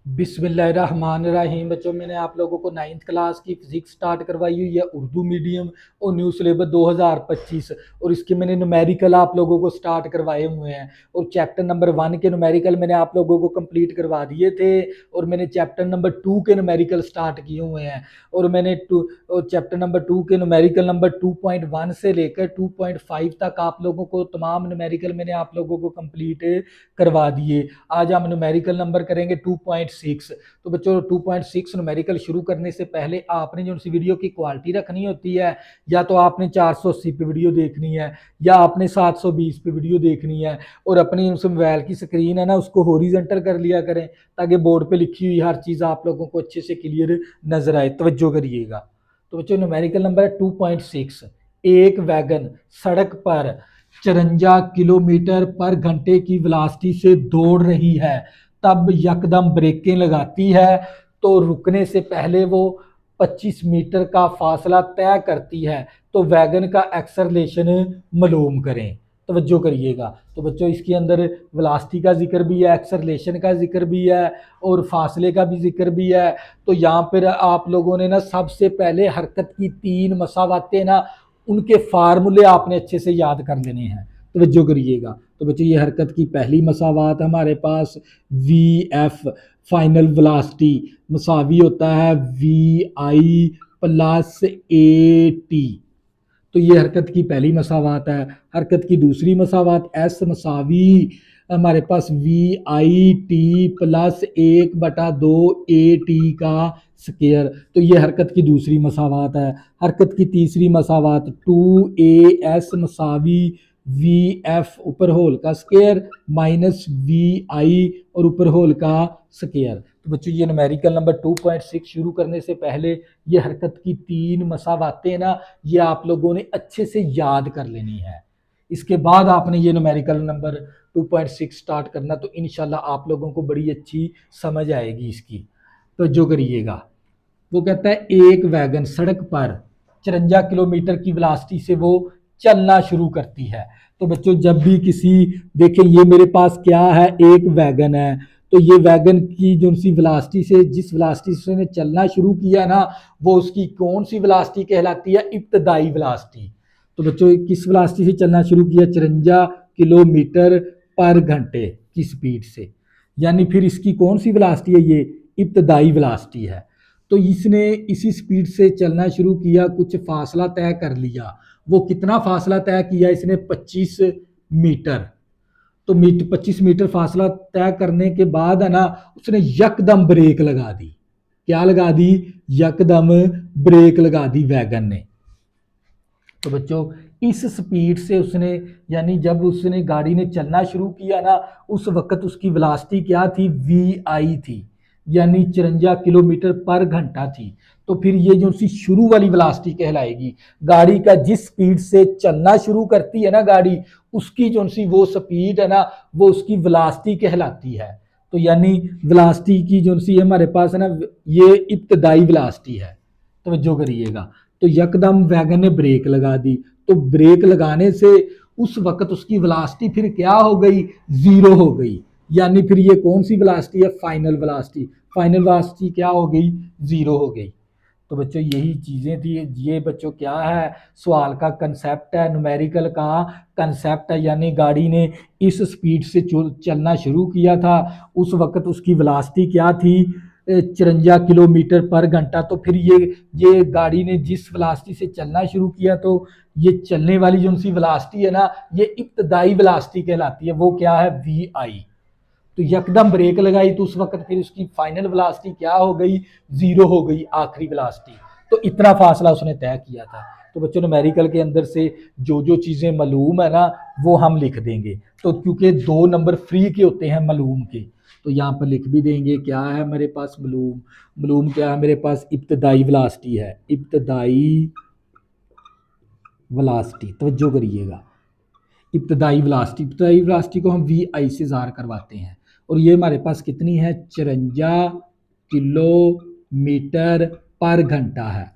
बिस्मिल्लाहिर्रहमानिर्रहीम। बच्चों, मैंने आप लोगों को 9th क्लास की फिजिक्स स्टार्ट करवाई हुई है, उर्दू मीडियम और न्यू सिलेबस 2025। और इसके मैंने न्यूमेरिकल आप लोगों को स्टार्ट करवाए हुए हैं। और चैप्टर नंबर 1 के न्यूमेरिकल मैंने आप लोगों को कंप्लीट करवा दिए थे। और मैंने चैप्टर नंबर 2 के न्यूमेरिकल स्टार्ट किए हुए हैं। और मैंने चैप्टर नंबर 2 के न्यूमेरिकल नंबर 2.1 से लेकर 2.5 तक आप लोगों को तमाम न्यूमेरिकल मैंने आप लोगों को कंप्लीट करवा दिए। आज हम न्यूमेरिकल नंबर करेंगे 2.6। तो बच्चों, 2.6 न्यूमेरिकल शुरू करने से पहले आपने जो सी वीडियो की क्वालिटी रखनी होती है, या तो आपने 480 पे वीडियो देखनी है या आपने 720 पे वीडियो देखनी है। और अपनी उस मोबाइल की स्क्रीन है ना, उसको हॉरिजॉन्टल कर लिया करें ताकि बोर्ड पे लिखी हुई हर चीज़ आप लोगों को अच्छे से क्लियर नजर आए। तवज्जो करिएगा। तो बच्चों, न्यूमेरिकल नंबर है 2.6। एक वैगन सड़क पर 54 किलोमीटर पर घंटे की वेलोसिटी से दौड़ रही है, तब यकदम ब्रेकें लगाती है तो रुकने से पहले वो 25 मीटर का फासला तय करती है। तो वैगन का एक्सेलरेशन मालूम करें। तवज्जो करिएगा। तो बच्चों, इसके अंदर वेलोसिटी का जिक्र भी है, एक्सेलरेशन का जिक्र भी है और फासले का भी जिक्र भी है। तो यहाँ पर आप लोगों ने ना सबसे पहले हरकत की 3 मसावातें ना, उनके फार्मूले आपने अच्छे से याद कर लेने हैं। तवज्जो करिएगा। तो बच्चों, ये हरकत की पहली मसावात हमारे पास वी एफ फाइनल वेलोसिटी मसावी होता है V I plus A T. तो ये हरकत की पहली मसावात है। हरकत की दूसरी मसावात एस मसावी हमारे पास V I T plus 1/2 A T का स्केयर। तो ये हरकत की दूसरी मसावात है। हरकत की तीसरी मसावात 2 ए एस मसावी वी एफ ऊपर होल का स्केयर माइनस वी आई और ऊपर होल का स्केयर। तो बच्चों, ये न्यूमेरिकल नंबर 2.6 शुरू करने से पहले ये हरकत की 3 मसावातें ना, ये आप लोगों ने अच्छे से याद कर लेनी है। इसके बाद आपने ये न्यूमेरिकल नंबर 2.6 स्टार्ट करना, तो इंशाल्लाह आप लोगों को बड़ी अच्छी समझ आएगी इसकी। तो जो करिएगा। वो कहता है एक वैगन सड़क पर 54 किलोमीटर की वेलोसिटी से वो चलना शुरू करती है। तो बच्चों, जब भी किसी देखें, ये मेरे पास क्या है, एक वैगन है। तो ये वैगन की जो सी वेलोसिटी से, जिस वेलोसिटी से उसने चलना शुरू किया ना, वो उसकी कौन सी वेलोसिटी कहलाती है? इब्तदाई वेलोसिटी। तो बच्चों, किस वेलोसिटी से चलना शुरू किया? 54 किलोमीटर पर घंटे की स्पीड से। यानी फिर इसकी कौन सी वेलोसिटी है? ये इब्तदाई वेलोसिटी है। तो इसने इसी स्पीड से चलना शुरू किया, कुछ फासला तय कर लिया। वो कितना फासला तय किया इसने? 25 मीटर। तो 25 मीटर फासला तय करने के बाद है ना, उसने यकदम ब्रेक लगा दी। क्या लगा दी? यकदम ब्रेक लगा दी वैगन ने। तो बच्चों, इस स्पीड से उसने, यानी जब उसने गाड़ी ने चलना शुरू किया ना, उस वक्त उसकी वेलोसिटी क्या थी? वी आई थी, यानी 54 किलोमीटर पर घंटा थी। तो फिर ये जो सी शुरू वाली वेलोसिटी कहलाएगी। गाड़ी का जिस स्पीड से चलना शुरू करती है ना गाड़ी, उसकी जो सी वो स्पीड है ना, वो उसकी वेलोसिटी कहलाती है। तो यानी वेलोसिटी की जो सी हमारे पास है ना, ये इब्तदाई वेलोसिटी है। तो जो करिएगा। तो यकदम वैगन ने ब्रेक लगा दी। तो ब्रेक लगाने से उस वक्त उसकी वेलोसिटी फिर क्या हो गई? जीरो हो गई। यानी फिर ये कौन सी वेलोसिटी है? Final velocity. फाइनल वेलोसिटी क्या हो गई? जीरो हो गई। तो बच्चों, यही चीज़ें थी। ये बच्चों क्या है? सवाल का कंसेप्ट है, न्यूमेरिकल का कंसेप्ट है। यानी गाड़ी ने इस स्पीड से चलना शुरू किया था, उस वक्त उसकी वेलोसिटी क्या थी? 54 किलोमीटर पर घंटा। तो फिर ये गाड़ी ने जिस वेलोसिटी से चलना शुरू किया, तो ये चलने वाली जो सी वेलोसिटी है ना, ये इब्तदाई वेलोसिटी कहलाती है। वो क्या है? वी आई। तो यकदम ब्रेक लगाई तो उस वक्त फिर उसकी फाइनल वेलोसिटी क्या हो गई? जीरो हो गई, आखिरी वेलोसिटी। तो इतना फासला उसने तय किया था। तो बच्चों, न्यूमेरिकल के अंदर से जो जो चीज़ें मालूम है ना, वो हम लिख देंगे। तो क्योंकि 2 नंबर फ्री के होते हैं मालूम के, तो यहाँ पर लिख भी देंगे। क्या है मेरे पास? मालूम। मालूम क्या है मेरे पास? इब्तदाई वेलोसिटी है। इब्तदाई वेलोसिटी, तवज्जो करिएगा। इब्तदाई वेलोसिटी को हम वी आई से ज़ाहिर करवाते हैं। और ये हमारे पास कितनी है? 54 किलोमीटर पर घंटा है।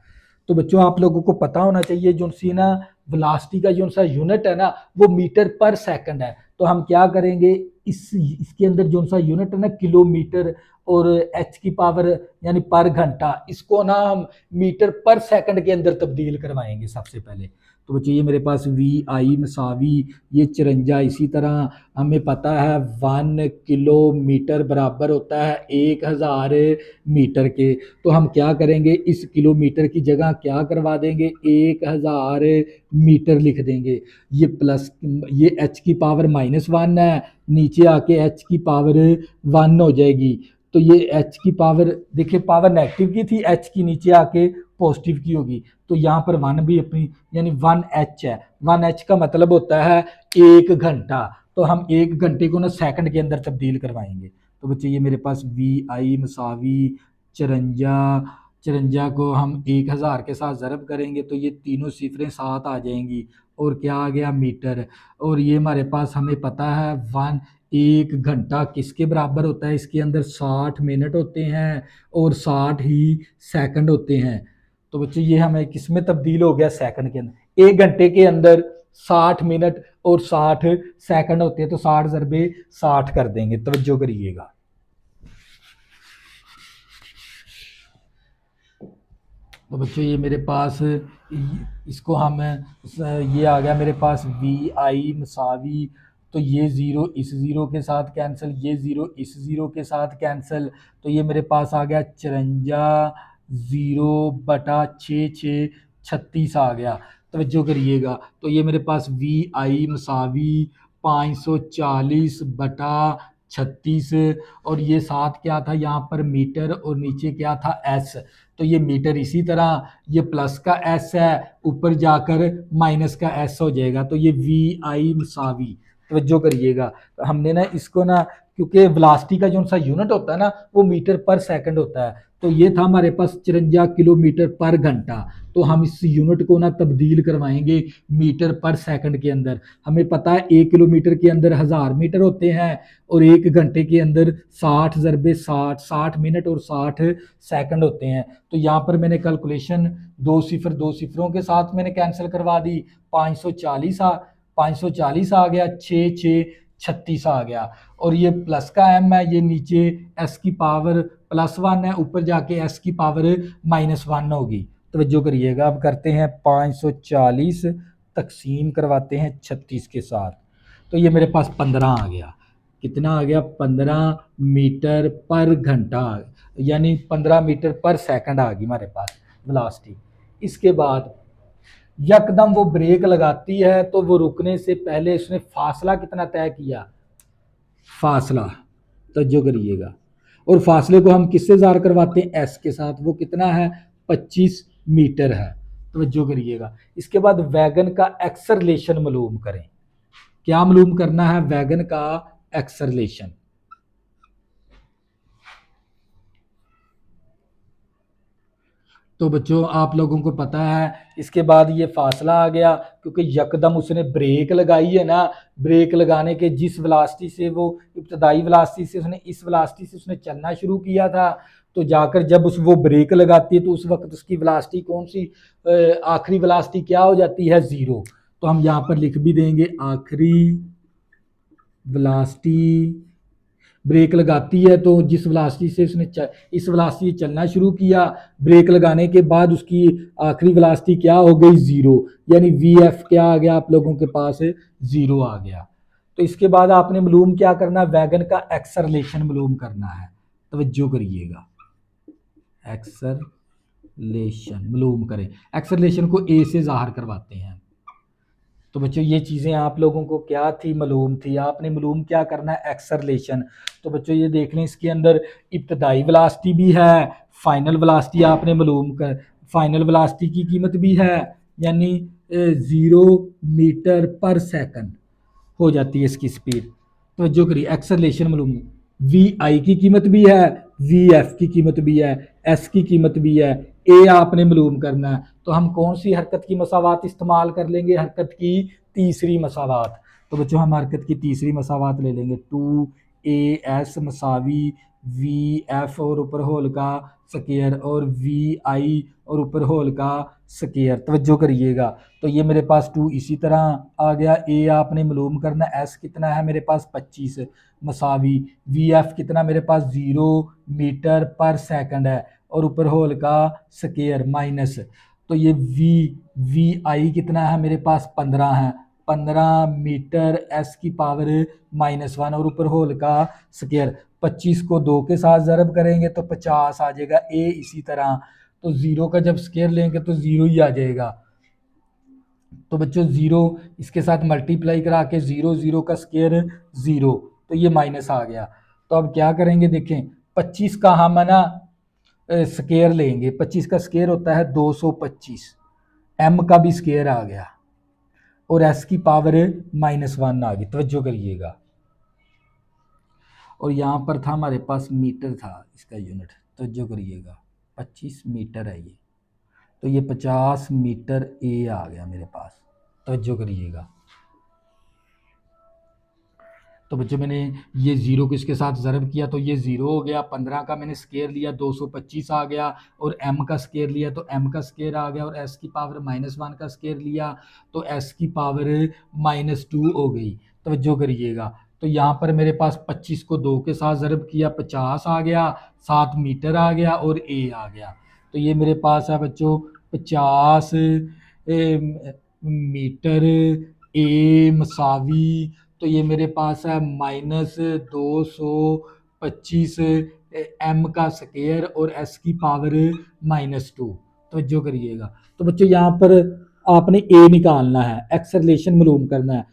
तो बच्चों, आप लोगों को पता होना चाहिए जो सी ना वेलोसिटी का जो सा यूनिट है ना, वो मीटर पर सेकंड है। तो हम क्या करेंगे? इसके अंदर जो सा यूनिट है ना किलोमीटर, और एच की पावर यानी पर घंटा, इसको ना हम मीटर पर सेकंड के अंदर तब्दील करवाएंगे सबसे पहले। तो बच्चों ये मेरे पास वी आई मसावी ये 54, इसी तरह हमें पता है 1 किलोमीटर बराबर होता है 1000 मीटर के। तो हम क्या करेंगे, इस किलोमीटर की जगह क्या करवा देंगे, 1000 मीटर लिख देंगे। ये प्लस, ये एच की पावर -1 है, नीचे आके एच की पावर 1 हो जाएगी। तो ये एच की पावर, देखिए पावर नेगेटिव की थी, एच की नीचे आके पॉजिटिव की होगी। तो यहाँ पर 1 भी अपनी यानी 1 एच है। 1 एच का मतलब होता है 1 घंटा। तो हम 1 घंटे को ना सेकंड के अंदर तब्दील करवाएंगे। तो बच्चे ये मेरे पास वी आई मसावी 54, 54 को हम 1000 के साथ ज़रब करेंगे तो ये तीनों सिफरें साथ आ जाएंगी, और क्या आ गया, मीटर। और ये हमारे पास हमें पता है 1 घंटा किसके बराबर होता है, इसके अंदर 60 मिनट होते हैं और 60 ही सेकंड होते हैं। तो बच्चों ये हमें किस में तब्दील हो गया, सेकंड के अंदर। 1 घंटे के अंदर 60 मिनट और 60 सेकंड होते हैं, तो 60 ज़रबे 60 कर देंगे, तवज्जो करिएगा। तो बच्चों ये मेरे पास इसको हम ये आ गया मेरे पास वी आई मसावी, तो ये ज़ीरो इस ज़ीरो के साथ कैंसिल, ये ज़ीरो इस ज़ीरो के साथ कैंसिल। तो ये मेरे पास आ गया 54 0/6 36 आ गया, तवज्जो करिएगा। तो ये मेरे पास वी आई मसावी 540/36, और ये साथ क्या था यहाँ पर, मीटर, और नीचे क्या था, एस। तो ये मीटर, इसी तरह ये प्लस का एस है, ऊपर जाकर माइनस का एस हो जाएगा। तो ये वी आई मसावी, तवज्जो करिएगा। तो हमने ना इसको ना, क्योंकि वेलोसिटी का जो सा यूनिट होता है ना वो मीटर पर सेकंड होता है, तो ये था हमारे पास 54 किलोमीटर पर घंटा। तो हम इस यूनिट को ना तब्दील करवाएंगे मीटर पर सेकंड के अंदर। हमें पता है 1 किलोमीटर के अंदर 1000 मीटर होते हैं, और 1 घंटे के अंदर 60 ज़रबे 60, 60 मिनट और 60 सेकंड होते हैं। तो यहाँ पर मैंने कैलकुलेशन दो सिफरों के साथ मैंने कैंसिल करवा दी। 540 आ गया, 6 6 36 आ गया, और ये प्लस का एम है, ये नीचे एस की पावर +1 है, ऊपर जाके एस की पावर -1 होगी। तवज्जो करिएगा। अब करते हैं 540 तकसीम करवाते हैं 36 के साथ, तो ये मेरे पास 15 आ गया। कितना आ गया, 15 मीटर पर घंटा, यानी 15 मीटर पर सेकंड आ गई हमारे पास वेलोसिटी। इसके बाद यकदम वो ब्रेक लगाती है, तो वो रुकने से पहले उसने फासला कितना तय किया, फासला, तवज्जो करिएगा। और फासले को हम किससे ज़ाहिर करवाते हैं, एस के साथ। वो कितना है, 25 मीटर है, तवज्जो करिएगा। इसके बाद वैगन का एक्सेलरेशन मालूम करें। क्या मालूम करना है, वैगन का एक्सेलरेशन। तो बच्चों आप लोगों को पता है, इसके बाद ये फासला आ गया, क्योंकि यकदम उसने ब्रेक लगाई है ना, ब्रेक लगाने के जिस वेलोसिटी से वो इब्तदाई वेलोसिटी से उसने इस वेलोसिटी से उसने चलना शुरू किया था, तो जाकर जब उस वो ब्रेक लगाती है तो उस वक्त उसकी वेलोसिटी कौन सी, आखिरी वेलोसिटी क्या हो जाती है, 0। तो हम यहाँ पर लिख भी देंगे आखिरी वेलोसिटी। ब्रेक लगाती है तो जिस वेलोसिटी से उसने इस वेलोसिटी से चलना शुरू किया, ब्रेक लगाने के बाद उसकी आखिरी वेलोसिटी क्या हो गई, 0, यानी वी एफ क्या आ गया आप लोगों के पास, 0 आ गया। तो इसके बाद आपने मालूम क्या करना, वैगन का एक्सेलरेशन मालूम करना है, तवज्जो करिएगा। एक्सेलरेशन मालूम करें, एक्सेलरेशन को ए से ज़ाहिर करवाते हैं। तो बच्चों ये चीज़ें आप लोगों को क्या थी, मालूम थी। आपने मालूम क्या करना है, एक्सेलरेशन। तो बच्चों ये देख लें, इसके अंदर इब्तदाई वेलोसिटी भी है, फाइनल वेलोसिटी आपने मालूम कर, फाइनल वेलोसिटी की कीमत भी है, यानी 0 मीटर पर सेकंड हो जाती है इसकी स्पीड। तो जो करिए एक्सेलरेशन मालूम, वी आई की कीमत भी है, वी एफ की कीमत भी है, एस की कीमत भी है, ए आपने मालूम करना है। तो हम कौन सी हरकत की मसावात इस्तेमाल कर लेंगे, हरकत की तीसरी मसावात। तो बच्चों हम हरकत की तीसरी मसावात ले लेंगे, 2 ए एस मसावी वी एफ और ऊपर होल का स्केयर और वी आई और ऊपर होल का स्केयर। तवज्जो करिएगा। तो ये मेरे पास 2 इसी तरह आ गया। ए आपने मालूम करना, एस कितना है मेरे पास 25 मसावी, वी एफ कितना मेरे पास 0 मीटर पर सेकंड है और ऊपर होल का स्केयर माइनस। तो ये वी आई कितना है मेरे पास 15 है, 15 मीटर एस की पावर -1 और ऊपर होल का स्केयर। 25 को 2 के साथ ज़रब करेंगे तो 50 आ जाएगा। ए इसी तरह, तो ज़ीरो का जब स्केयर लेंगे तो ज़ीरो ही आ जाएगा। तो बच्चों ज़ीरो इसके साथ मल्टीप्लाई करा के ज़ीरो ज़ीरो का स्केयर ज़ीरो, तो ये माइनस आ गया। तो अब क्या करेंगे देखें, 25 का हम है ना स्केयर लेंगे। 25 का स्केयर होता है 225, एम का भी स्केयर आ गया और एस की पावर -1 आ गई। तवज्जो करिएगा। और यहाँ पर था हमारे पास मीटर था इसका यूनिट, तवज्जो करिएगा। 25 मीटर है ये, तो ये 50 मीटर ए आ गया मेरे पास। तवज्जो करिएगा। तो बच्चों मैंने ये ज़ीरो को इसके साथ ज़रब किया तो ये ज़ीरो हो गया। 15 का मैंने स्केयर लिया 225 आ गया और एम का स्केयर लिया तो एम का स्केयर आ गया और एस की पावर -1 का स्केयर लिया तो एस की पावर -2 हो गई। तवज्जो करिएगा। तो यहाँ पर मेरे पास 25 को 2 के साथ ज़रब किया 50 आ गया, 7 मीटर आ गया और ए आ गया। तो ये मेरे पास है बच्चों 50 मीटर ए मसावी, तो ये मेरे पास है -225 एम का स्केयर और एस की पावर -2। तो जो करिएगा। तो बच्चों यहाँ पर आपने ए निकालना है, एक्सेलरेशन मालूम करना है।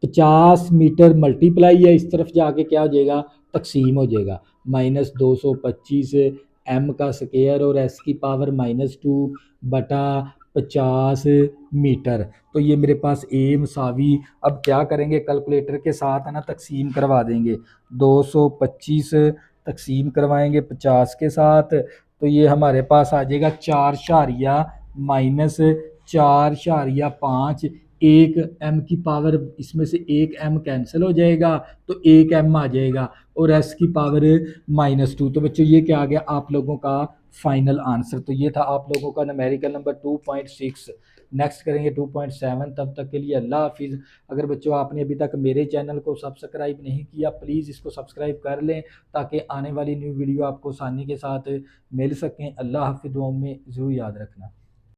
50 मीटर मल्टीप्लाई है इस तरफ जाके क्या हो जाएगा, तकसीम हो जाएगा। -225 एम का स्केयर और एस की पावर -2 बटा 50 मीटर। तो ये मेरे पास ए मसावी, अब क्या करेंगे कैलकुलेटर के साथ है ना तकसीम करवा देंगे। 225 तकसीम करवाएंगे 50 के साथ, तो ये हमारे पास आ जाएगा 4 4 -4 5। एक एम की पावर इसमें से एक एम कैंसिल हो जाएगा तो एक एम आ जाएगा और एस की पावर -2। तो बच्चों ये क्या आ गया आप लोगों का फाइनल आंसर। तो ये था आप लोगों का न्यूमेरिकल नंबर 2.6। नेक्स्ट करेंगे 2.7। तब तक के लिए अल्लाह हाफिज़। अगर बच्चों आपने अभी तक मेरे चैनल को सब्सक्राइब नहीं किया प्लीज़ इसको सब्सक्राइब कर लें ताकि आने वाली न्यू वीडियो आपको आसानी के साथ मिल सकें। अल्लाह हाफिज़, दुआओं में ज़रूर याद रखना।